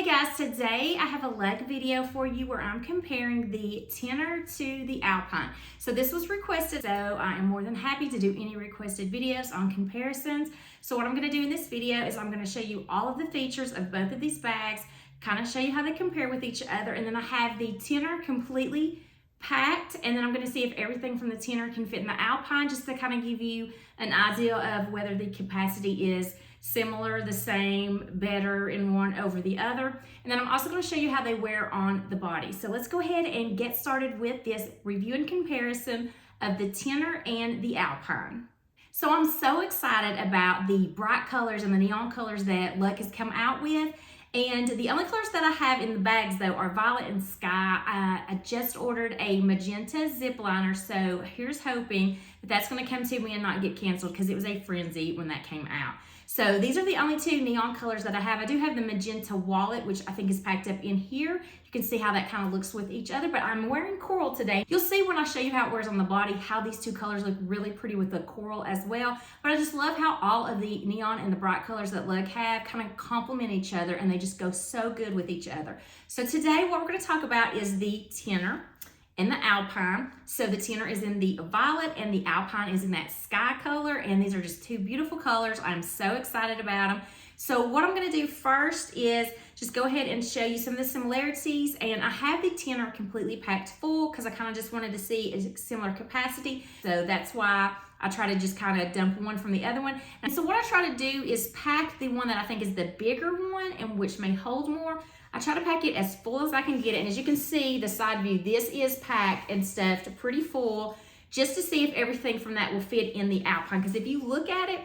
Hey guys, today I have a Lug video for you where I'm comparing the Tenor to the Alpine. So this was requested, so I am more than happy to do any requested videos on comparisons. So what I'm going to do in this video is I'm going to show you all of the features of both of these bags, kind of show you how they compare with each other, and then I have the Tenor completely packed, and then I'm going to see if everything from the Tenor can fit in the Alpine, just to kind of give you an idea of whether the capacity is similar, the same, better in one over the other. And then I'm also going to show you how they wear on the body. So let's go ahead and get started with this review and comparison of the Tenor and the Alpine. So I'm so excited about the bright colors and the neon colors that Lug has come out with. And the only colors that I have in the bags though are violet and sky. I just ordered a magenta zip liner, so here's hoping that that's going to come to me and not get canceled, because it was a frenzy when that came out. So these are the only two neon colors that I have. I do have the magenta wallet, which I think is packed up in here. You can see how that kind of looks with each other, but I'm wearing coral today. You'll see when I show you how it wears on the body, how these two colors look really pretty with the coral as well. But I just love how all of the neon and the bright colors that Lug have kind of complement each other, and they just go so good with each other. So today what we're going to talk about is the Tenor and the Alpine. So the Tenor is in the violet and the Alpine is in that sky color, and these are just two beautiful colors. I'm so excited about them. So what I'm going to do first is just go ahead and show you some of the similarities, and I have the Tenor completely packed full because I kind of just wanted to see a similar capacity, so that's why I try to just kind of dump one from the other one. And so what I try to do is pack the one that I think is the bigger one and which may hold more. I try to pack it as full as I can get it, and as you can see, the side view, this is packed and stuffed pretty full, just to see if everything from that will fit in the Alpine. Because if you look at it,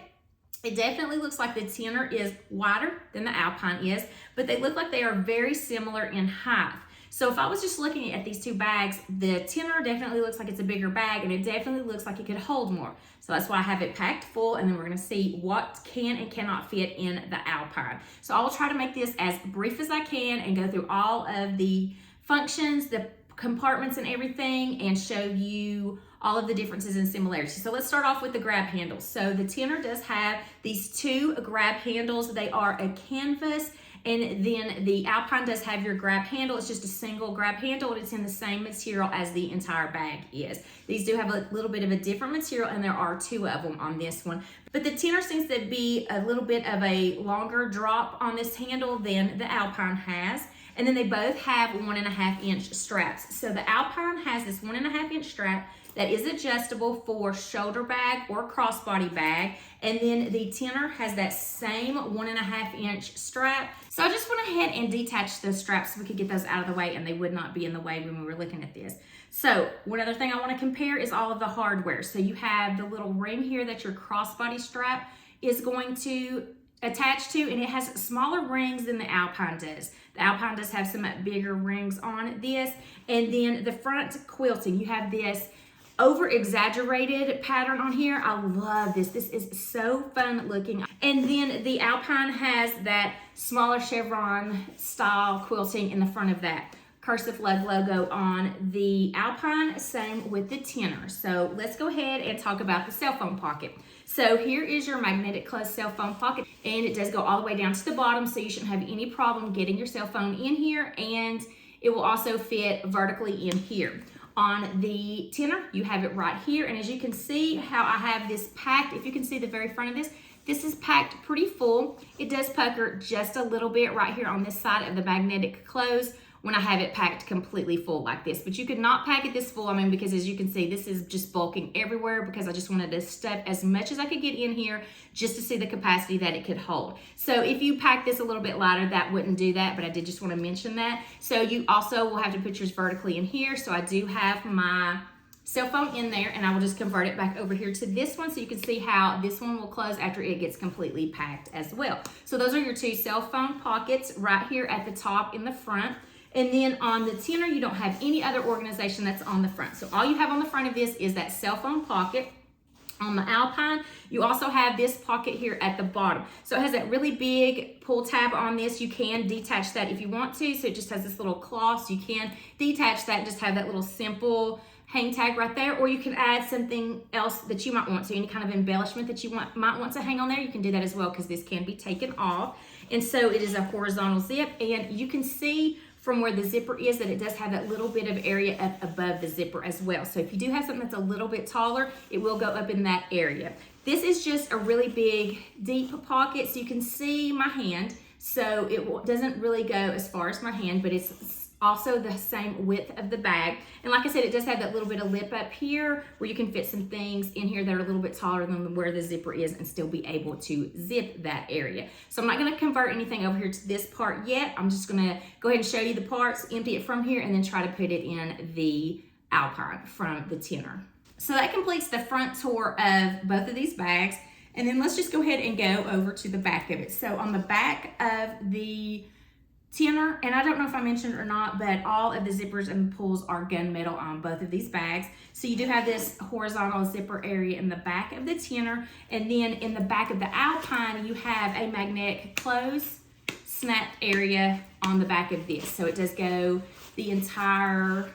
it definitely looks like the Tenor is wider than the Alpine is, but they look like they are very similar in height. So if I was just looking at these two bags, the Tenor definitely looks like it's a bigger bag, and it definitely looks like it could hold more. So that's why I have it packed full, and then we're gonna see what can and cannot fit in the Alpine. So I will try to make this as brief as I can and go through all of the functions, the compartments and everything, and show you all of the differences and similarities. So let's start off with the grab handles. So the Tenor does have these two grab handles. They are a canvas, and then the Alpine does have your grab handle. It's just a single grab handle, and it's in the same material as the entire bag is. These do have a little bit of a different material, and there are two of them on this one. But the Tenor seems to be a little bit of a longer drop on this handle than the Alpine has. And then they both have 1.5 inch straps. So the Alpine has this 1.5 inch strap that is adjustable for shoulder bag or crossbody bag. And then the Tenor has that same 1.5 inch strap. So I just went ahead and detached those straps so we could get those out of the way and they would not be in the way when we were looking at this. So one other thing I want to compare is all of the hardware. So you have the little ring here that your crossbody strap is going to attach to, and it has smaller rings than the Alpine does. The Alpine does have some bigger rings on this. And then the front quilting, you have this over exaggerated pattern on here. I love this. This is so fun looking. And then the Alpine has that smaller chevron style quilting in the front of that. Cursive Lug logo on the Alpine, same with the Tenor. So let's go ahead and talk about the cell phone pocket. So here is your magnetic closed cell phone pocket, and it does go all the way down to the bottom, so you shouldn't have any problem getting your cell phone in here, and it will also fit vertically in here. On the Tenor, you have it right here, and as you can see how I have this packed, if you can see the very front of this, this is packed pretty full. It does pucker just a little bit right here on this side of the magnetic close when I have it packed completely full like this. But you could not pack it this full, because as you can see, this is just bulking everywhere, because I just wanted to stuff as much as I could get in here just to see the capacity that it could hold. So if you pack this a little bit lighter, that wouldn't do that, but I did just want to mention that. So you also will have to put yours vertically in here. So I do have my cell phone in there, and I will just convert it back over here to this one so you can see how this one will close after it gets completely packed as well. So those are your two cell phone pockets right here at the top in the front. And then on the Tenor, you don't have any other organization that's on the front. So all you have on the front of this is that cell phone pocket. On the Alpine, you also have this pocket here at the bottom. So it has that really big pull tab on this. You can detach that if you want to. So it just has this little cloth. So you can detach that and just have that little simple hang tag right there, or you can add something else that you might want to, any kind of embellishment that you might want to hang on there. You can do that as well, because this can be taken off. And so it is a horizontal zip, and you can see from where the zipper is that it does have that little bit of area up above the zipper as well. So if you do have something that's a little bit taller, it will go up in that area. This is just a really big, deep pocket, so you can see my hand. So it doesn't really go as far as my hand, but it's also the same width of the bag. And like I said, it does have that little bit of lip up here where you can fit some things in here that are a little bit taller than where the zipper is and still be able to zip that area. So I'm not gonna convert anything over here to this part yet. I'm just gonna go ahead and show you the parts, empty it from here, and then try to put it in the Alpine from the Tenor. So that completes the front tour of both of these bags. And then let's just go ahead and go over to the back of it. So on the back of the Tenor, and I don't know if I mentioned it or not, but all of the zippers and the pulls are gunmetal on both of these bags. So you do have this horizontal zipper area in the back of the Tenor, and then in the back of the Alpine, you have a magnetic close snap area on the back of this. So it does go the entire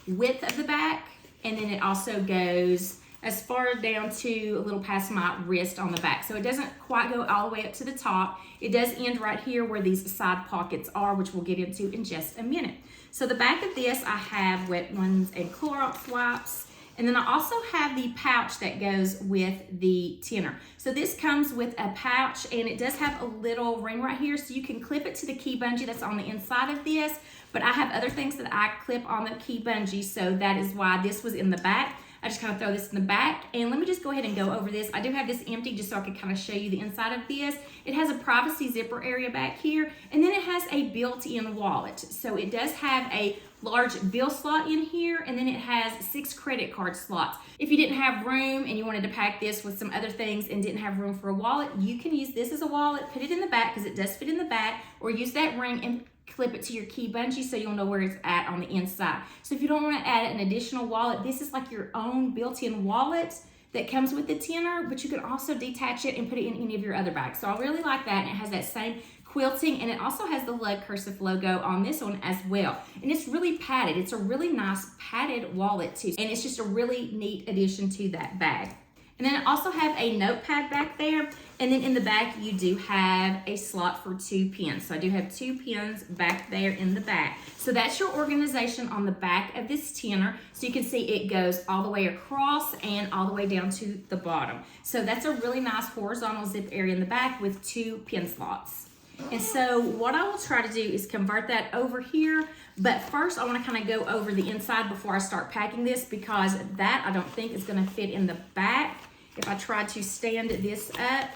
width of the back, and then it also goes as far down to a little past my wrist on the back. So it doesn't quite go all the way up to the top. It does end right here where these side pockets are, which we'll get into in just a minute. So the back of this, I have wet ones and Clorox wipes. And then I also have the pouch that goes with the Tenor. So this comes with a pouch, and it does have a little ring right here, so you can clip it to the key bungee that's on the inside of this. But I have other things that I clip on the key bungee, so that is why this was in the back. I just kind of throw this in the back, and let me just go ahead and go over this. I do have this empty just so I can kind of show you the inside of this. It has a privacy zipper area back here, and then it has a built-in wallet. So it does have a large bill slot in here, and then it has 6 credit card slots. If you didn't have room and you wanted to pack this with some other things and didn't have room for a wallet, you can use this as a wallet, put it in the back because it does fit in the back, or use that ring and clip it to your key bungee so you'll know where it's at on the inside. So if you don't want to add an additional wallet, this is like your own built-in wallet that comes with the Tenor, but you can also detach it and put it in any of your other bags. So I really like that, and it has that same quilting, and it also has the Lug cursive logo on this one as well. And it's really padded. It's a really nice padded wallet too, and it's just a really neat addition to that bag. And then I also have a notepad back there. And then in the back, you do have a slot for 2 pens. So I do have 2 pens back there in the back. So that's your organization on the back of this Tenor. So you can see it goes all the way across and all the way down to the bottom. So that's a really nice horizontal zip area in the back with 2 pen slots. And so what I will try to do is convert that over here. But first, I want to kind of go over the inside before I start packing this, because that I don't think is going to fit in the back. If I tried to stand this up,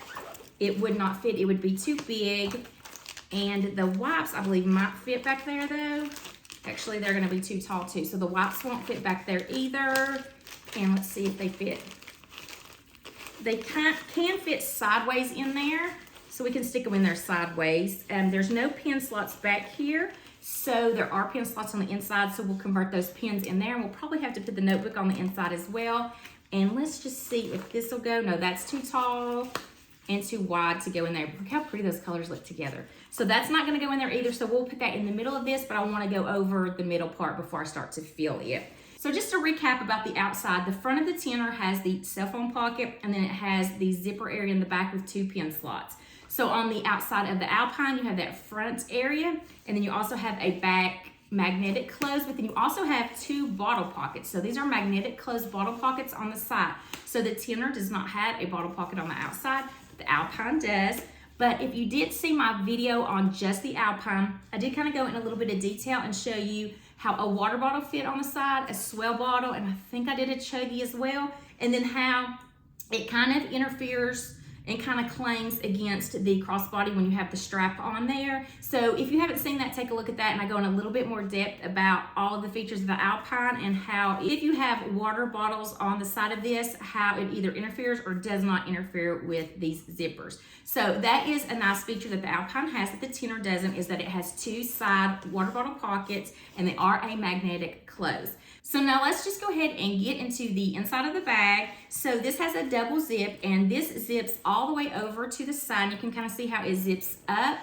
it would not fit. It would be too big. And the wipes, I believe, might fit back there though. Actually, they're gonna be too tall too. So the wipes won't fit back there either. And let's see if they fit. They can fit sideways in there. So we can stick them in there sideways. There's no pen slots back here. So there are pen slots on the inside. So we'll convert those pens in there. And we'll probably have to put the notebook on the inside as well. And let's just see if this will go. No, that's too tall and too wide to go in there. Look how pretty those colors look together. So that's not gonna go in there either. So we'll put that in the middle of this, but I wanna go over the middle part before I start to fill it. So just to recap about the outside, the front of the Tenor has the cell phone pocket, and then it has the zipper area in the back with 2 pen slots. So on the outside of the Alpine, you have that front area, and then you also have a back magnetic close, but then you also have 2 bottle pockets. So these are magnetic closed bottle pockets on the side. So the Tenor does not have a bottle pocket on the outside, but the Alpine does. But if you did see my video on just the Alpine, I did kind of go in a little bit of detail and show you how a water bottle fit on the side, a swell bottle, and I think I did a chuggy as well, and then how it kind of interferes and kind of clangs against the crossbody when you have the strap on there. So if you haven't seen that, take a look at that, and I go in a little bit more depth about all of the features of the Alpine and how if you have water bottles on the side of this, how it either interferes or does not interfere with these zippers. So that is a nice feature that the Alpine has that the Tenor doesn't, is that it has 2 side water bottle pockets, and they are a magnetic close. So now let's just go ahead and get into the inside of the bag. So this has a double zip, and this zips all the way over to the side. You can kind of see how it zips up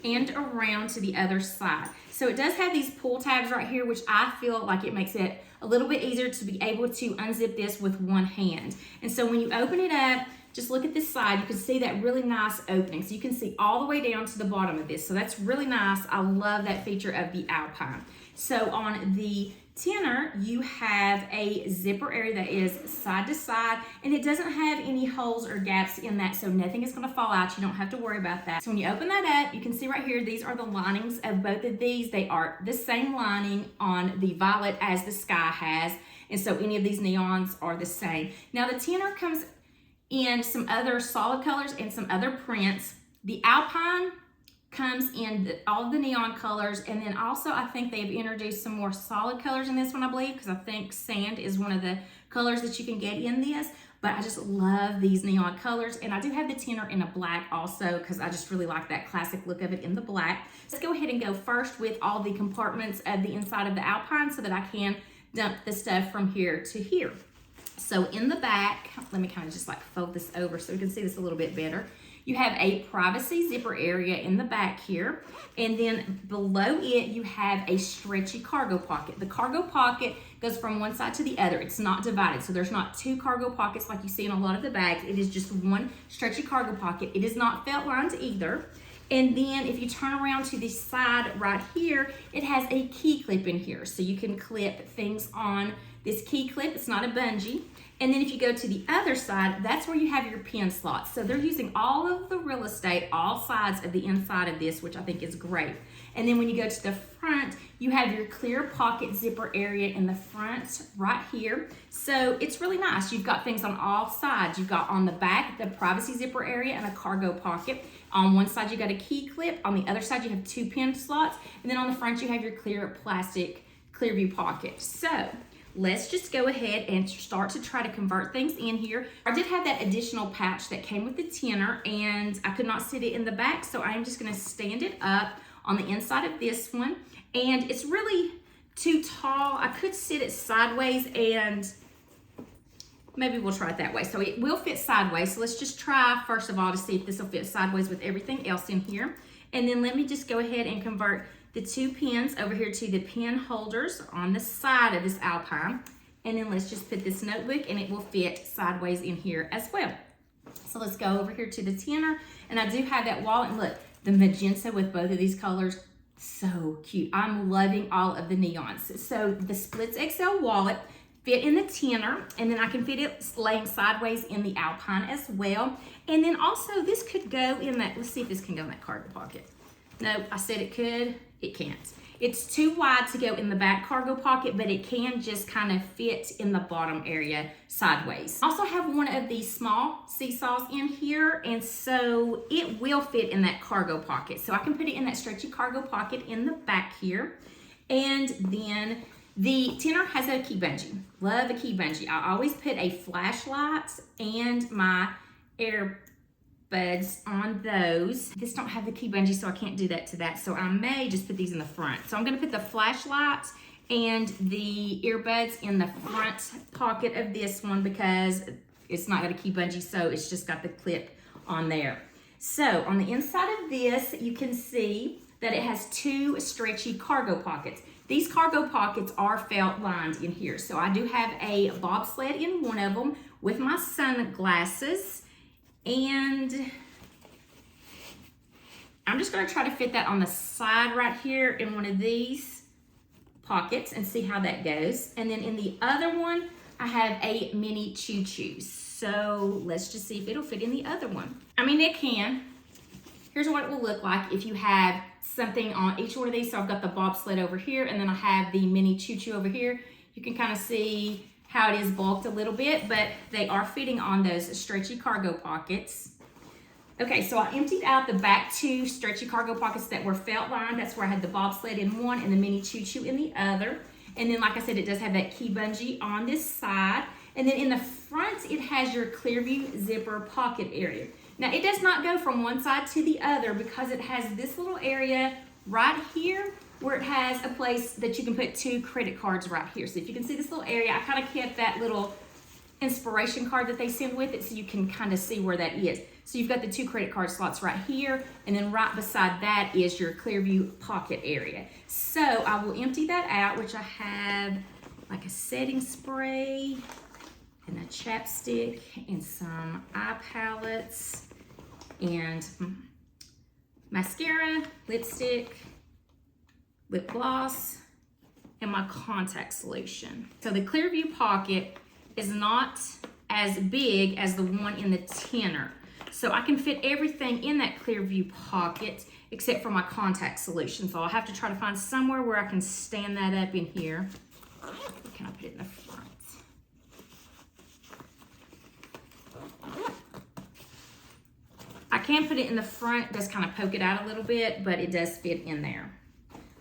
and around to the other side. So it does have these pull tabs right here, which I feel like it makes it a little bit easier to be able to unzip this with one hand. And so when you open it up, just look at this side. You can see that really nice opening. So you can see all the way down to the bottom of this. So that's really nice. I love that feature of the Alpine. So on the Tenor, you have a zipper area that is side to side, and it doesn't have any holes or gaps in that, so nothing is going to fall out. You don't have to worry about that. So when you open that up, you can see right here, these are the linings of both of these. They are the same lining on the Violet as the Sky has, and so any of these neons are the same. Now the Tenor comes in some other solid colors and some other prints. The Alpine comes in all of the neon colors, and then also I think they've introduced some more solid colors in this one, I believe, because I think sand is one of the colors that you can get in this. But I just love these neon colors, and I do have the Tenor in a black also because I just really like that classic look of it in the black. Let's go ahead and go first with all the compartments of the inside of the Alpine so that I can dump the stuff from here to here. So in the back, let me kind of just like fold this over so we can see this a little bit better. You have a privacy zipper area in the back here, and then below it you have a stretchy cargo pocket. The cargo pocket goes from one side to the other. It's not divided, so there's not two cargo pockets like you see in a lot of the bags. It is just one stretchy cargo pocket. It is not felt lined either. And then if you turn around to the side right here, it has a key clip in here, so you can clip things on this key clip. It's not a bungee. And then if you go to the other side, that's where you have your pin slots. So they're using all of the real estate, all sides of the inside of this, which I think is great. And then when you go to the front, you have your clear pocket zipper area in the front right here. So it's really nice. You've got things on all sides. You've got on the back, the privacy zipper area and a cargo pocket. On one side, you got a key clip. On the other side, you have two pin slots. And then on the front, you have your clear plastic clear view pocket. So let's just go ahead and start to try to convert things in here. I did have that additional pouch that came with the Tenor, and I could not sit it in the back, so I'm just gonna stand it up on the inside of this one. And it's really too tall. I could sit it sideways, and maybe we'll try it that way. So it will fit sideways. So let's just try, first of all, to see if this will fit sideways with everything else in here. And then let me just go ahead and convert the two pins over here to the pin holders on the side of this Alpine. And then let's just put this notebook, and it will fit sideways in here as well. So let's go over here to the Tenor, and I do have that wallet. And look, the magenta with both of these colors, so cute. I'm loving all of the neons. So the Splits XL wallet fit in the Tenor, and then I can fit it laying sideways in the Alpine as well. And then also this could go in that, let's see if this can go in that cargo pocket. No, I said it could. It can't. It's too wide to go in the back cargo pocket, but it can just kind of fit in the bottom area sideways. I also have one of these small seesaws in here, and so it will fit in that cargo pocket. So I can put it in that stretchy cargo pocket in the back here. And then the Tenor has a key bungee. Love a key bungee. I always put a flashlight and my air buds on those. This don't have the key bungee, so I can't do that to that. So I may just put these in the front. So I'm gonna put the flashlight and the earbuds in the front pocket of this one because it's not got a key bungee, so it's just got the clip on there. So on the inside of this, you can see that it has two stretchy cargo pockets. These cargo pockets are felt lined in here. So I do have a bobsled in one of them with my sunglasses. And I'm just going to try to fit that on the side right here in one of these pockets and see how that goes. And then in the other one, I have a mini choo-choo. So let's just see if it'll fit in the other one. I mean, it can. Here's what it will look like if you have something on each one of these. So I've got the bobsled over here, and then I have the mini choo-choo over here. You can kind of see how it is bulked a little bit, but they are fitting on those stretchy cargo pockets. Okay, so I emptied out the back two stretchy cargo pockets that were felt lined. That's where I had the bobsled in one and the mini choo-choo in the other. And then, like I said, it does have that key bungee on this side. And then in the front, it has your Clearview zipper pocket area. Now, it does not go from one side to the other because it has this little area right here where it has a place that you can put two credit cards right here. So if you can see this little area, I kind of kept that little inspiration card that they send with it so you can kind of see where that is. So you've got the two credit card slots right here, and then right beside that is your Clearview pocket area. So I will empty that out, which I have like a setting spray, and a chapstick and some eye palettes and mascara, lipstick, lip gloss, and my contact solution. So the Clearview pocket is not as big as the one in the Tenor. So I can fit everything in that Clearview pocket except for my contact solution. So I'll have to try to find somewhere where I can stand that up in here. Can I put it in the front? I can put it in the front, just kind of poke it out a little bit, but it does fit in there.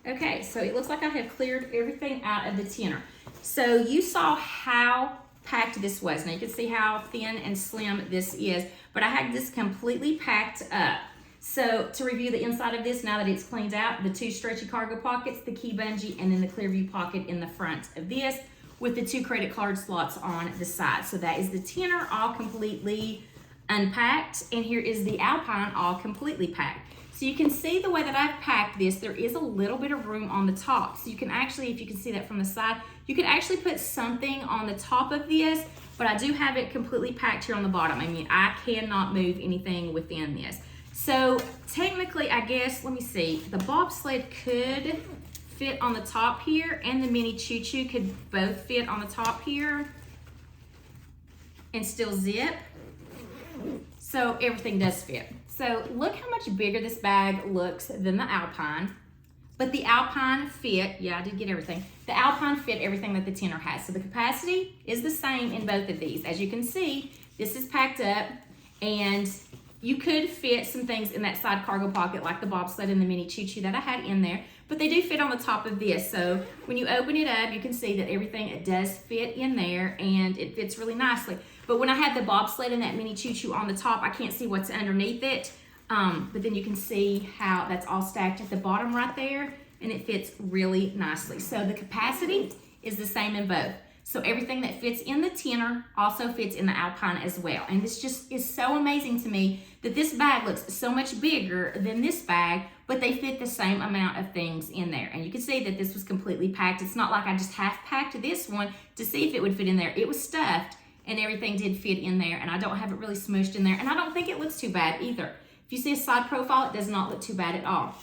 Okay, so it looks like I have cleared everything out of the Tenor. So you saw how packed this was. Now you can see how thin and slim this is, but I had this completely packed up. So to review the inside of this, now that it's cleaned out, the 2 stretchy cargo pockets, the key bungee, and then the Clearview pocket in the front of this with the 2 credit card slots on the side. So that is the Tenor all completely unpacked, and here is the Alpine all completely packed. So you can see the way that I've packed this, there is a little bit of room on the top. So you can actually, if you can see that from the side, you can actually put something on the top of this, but I do have it completely packed here on the bottom. I mean, I cannot move anything within this. So technically, I guess, let me see, the bobsled could fit on the top here, and the mini choo-choo could both fit on the top here and still zip. So everything does fit. So look how much bigger this bag looks than the Alpine, but the Alpine fit, yeah, I did get everything. The Alpine fit everything that the Tenor has. So the capacity is the same in both of these. As you can see, this is packed up, and you could fit some things in that side cargo pocket like the bobsled and the mini choo-choo that I had in there, but they do fit on the top of this. So when you open it up, you can see that everything does fit in there, and it fits really nicely. But when I had the bobsled and that mini choo-choo on the top, I can't see what's underneath it. But then you can see how that's all stacked at the bottom right there, and it fits really nicely. So the capacity is the same in both. So everything that fits in the Tenor also fits in the Alpine as well. And this just is so amazing to me that this bag looks so much bigger than this bag, but they fit the same amount of things in there. And you can see that this was completely packed. It's not like I just half packed this one to see if it would fit in there. It was stuffed, and everything did fit in there, and I don't have it really smooshed in there, and I don't think it looks too bad either. If you see a side profile, it does not look too bad at all.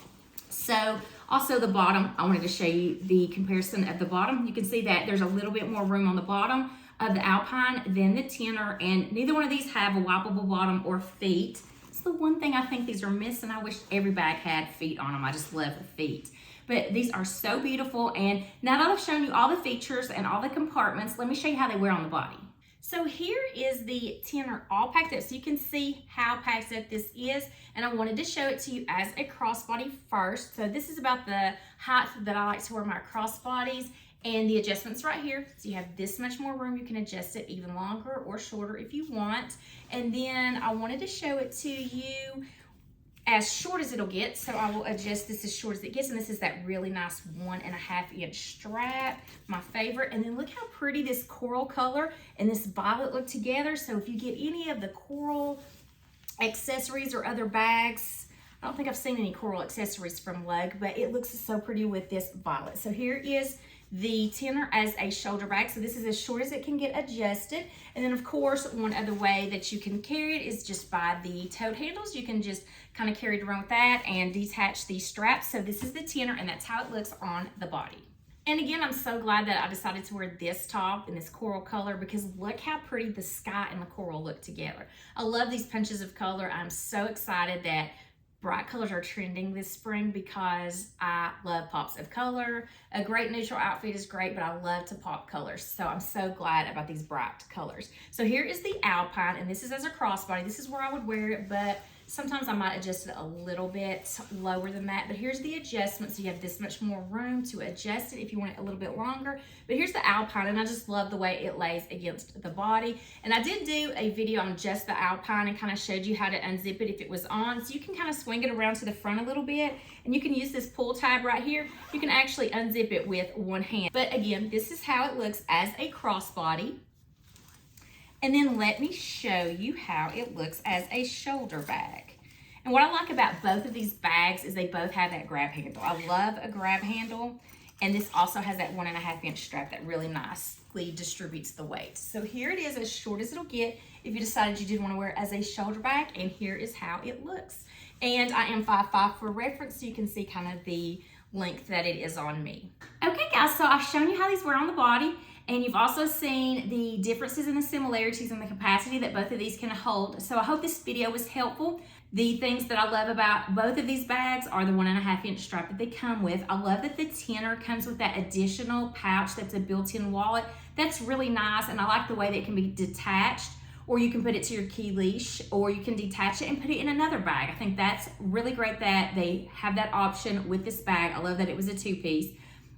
So also the bottom, I wanted to show you the comparison of the bottom. You can see that there's a little bit more room on the bottom of the Alpine than the Tenor, and neither one of these have a wipeable bottom or feet. It's the one thing I think these are missing. I wish every bag had feet on them. I just love the feet. But these are so beautiful, and now that I've shown you all the features and all the compartments, let me show you how they wear on the body. So here is the Tenor all packed up, so you can see how packed up this is, and I wanted to show it to you as a crossbody first. So this is about the height that I like to wear my crossbodies, and the adjustments right here. So you have this much more room. You can adjust it even longer or shorter if you want. And then I wanted to show it to you as short as it'll get, so I will adjust this as short as it gets, and this is that really nice 1.5 inch strap, my favorite. And then look how pretty this coral color and this violet look together. So if you get any of the coral accessories or other bags, I don't think I've seen any coral accessories from Lug, but it looks so pretty with this violet. So here is the Tenor as a shoulder bag. So this is as short as it can get adjusted. And then of course, one other way that you can carry it is just by the tote handles. You can just kind of carry it around with that and detach these straps. So this is the Tenor, and that's how it looks on the body. And again, I'm so glad that I decided to wear this top in this coral color, because look how pretty the sky and the coral look together. I love these punches of color. I'm so excited that bright colors are trending this spring because I love pops of color. A great neutral outfit is great, but I love to pop colors. So I'm so glad about these bright colors. So here is the Alpine, and this is as a crossbody. This is where I would wear it, but sometimes I might adjust it a little bit lower than that. But here's the adjustment. So you have this much more room to adjust it if you want it a little bit longer. But here's the Alpine, and I just love the way it lays against the body. And I did do a video on just the Alpine and kind of showed you how to unzip it if it was on. So you can kind of swing it around to the front a little bit, and you can use this pull tab right here. You can actually unzip it with one hand. But again, this is how it looks as a crossbody. And then let me show you how it looks as a shoulder bag. And what I like about both of these bags is they both have that grab handle. I love a grab handle. And this also has that 1.5 inch strap that really nicely distributes the weight. So here it is, as short as it'll get if you decided you did want to wear it as a shoulder bag, and here is how it looks. And I am 5'5" for reference, so you can see kind of the length that it is on me. Okay guys, so I've shown you how these wear on the body, and you've also seen the differences and the similarities in the capacity that both of these can hold. So I hope this video was helpful. The things that I love about both of these bags are the 1.5 inch strap that they come with. I love that the Tenor comes with that additional pouch that's a built-in wallet. That's really nice, and I like the way that it can be detached, or you can put it to your key leash, or you can detach it and put it in another bag. I think that's really great that they have that option with this bag. I love that it was a 2-piece.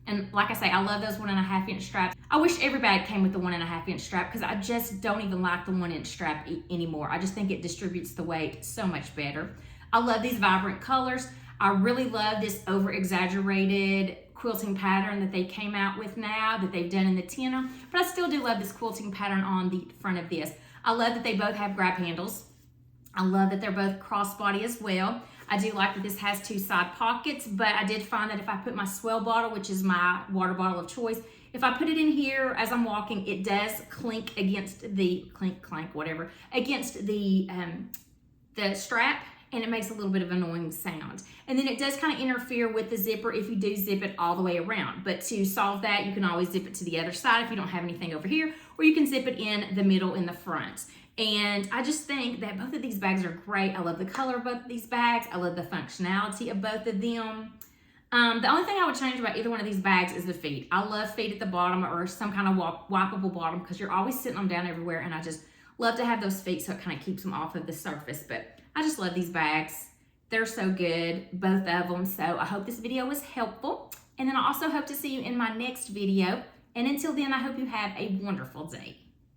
And like I say, I love those 1.5 inch straps. I wish every bag came with the 1.5 inch strap, because I just don't even like the 1 inch strap anymore. I just think it distributes the weight so much better. I love these vibrant colors. I really love this over exaggerated quilting pattern that they came out with now, that they've done in the Tenor, but I still do love this quilting pattern on the front of this. I love that they both have grab handles. I love that they're both crossbody as well. I do like that this has 2 side pockets, but I did find that if I put my swell bottle, which is my water bottle of choice, if I put it in here as I'm walking, it does clink against the, clank, whatever, against the strap, and it makes a little bit of an annoying sound. And then it does kind of interfere with the zipper if you do zip it all the way around. But to solve that, you can always zip it to the other side if you don't have anything over here, or you can zip it in the middle in the front. And I just think that both of these bags are great. I love the color of both of these bags. I love the functionality of both of them. The only thing I would change about either one of these bags is the feet. I love feet at the bottom, or some kind of wipeable bottom, because you're always sitting them down everywhere, and I just love to have those feet so it kind of keeps them off of the surface. But I just love these bags. They're so good, both of them. So I hope this video was helpful. And then I also hope to see you in my next video. And until then, I hope you have a wonderful day.